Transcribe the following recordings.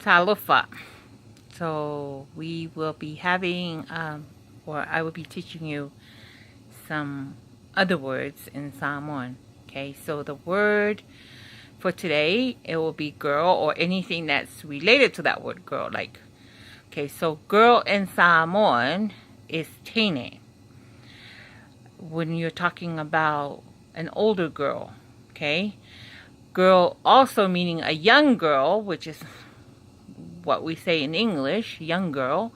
Talofa. So we will be having, or I will be teaching you some other words in Samoan. Okay, so the word for today, it will be girl or anything that's related to that word girl. Like, okay, so girl in Samoan is teine. When you're talking about an older girl, okay? Girl also meaning a young girl, which is what we say in English, young girl,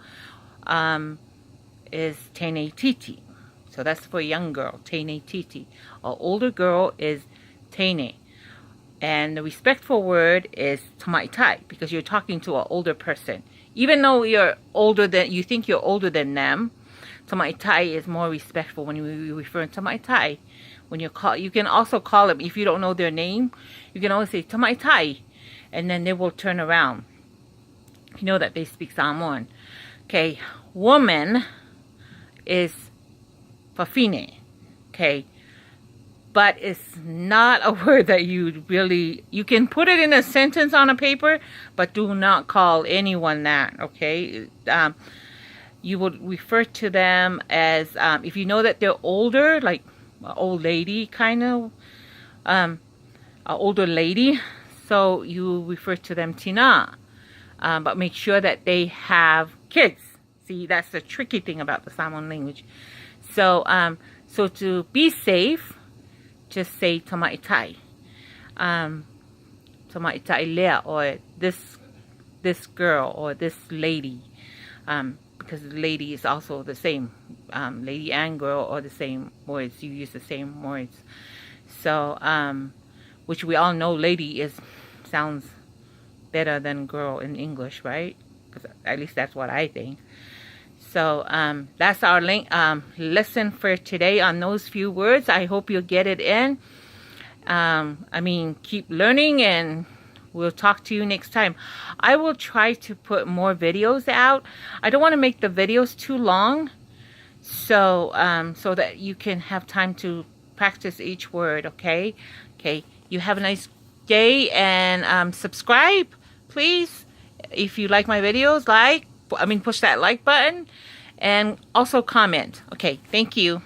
is teineitiiti. So that's for a young girl, teineitiiti. An older girl is teine. And the respectful word is tamaitai, because you're talking to an older person. Even though you're older than, you think you're older than them, tamaitai is more respectful when you refer to tamaitai. When you call, you can also call them, if you don't know their name, you can always say tamaitai, and then they will turn around. You know that they speak Samoan. Okay, woman is fafine. Okay, but it's not a word that you really, you can put it in a sentence on a paper, but do not call anyone that. Okay, you would refer to them as, if you know that they're older, like an old lady kind of, an older lady, so you refer to them tina. But make sure that they have kids. See, that's the tricky thing about the Samoan language. So, so to be safe, just say tamaitai. Tamaitai lea, or this girl, or this lady. Because lady is also the same. Lady and girl are the same words. You use the same words. So, which we all know lady sounds better than girl in English, right? Because at least that's what I think. So that's our lesson for today on those few words. I hope you'll get it in. I mean, keep learning, and we'll talk to you next time. I will try to put more videos out. I don't want to make the videos too long, so so that you can have time to practice each word. Okay. You have a nice day, and subscribe, please. If you like my videos, push that like button, and also comment. Okay, thank you.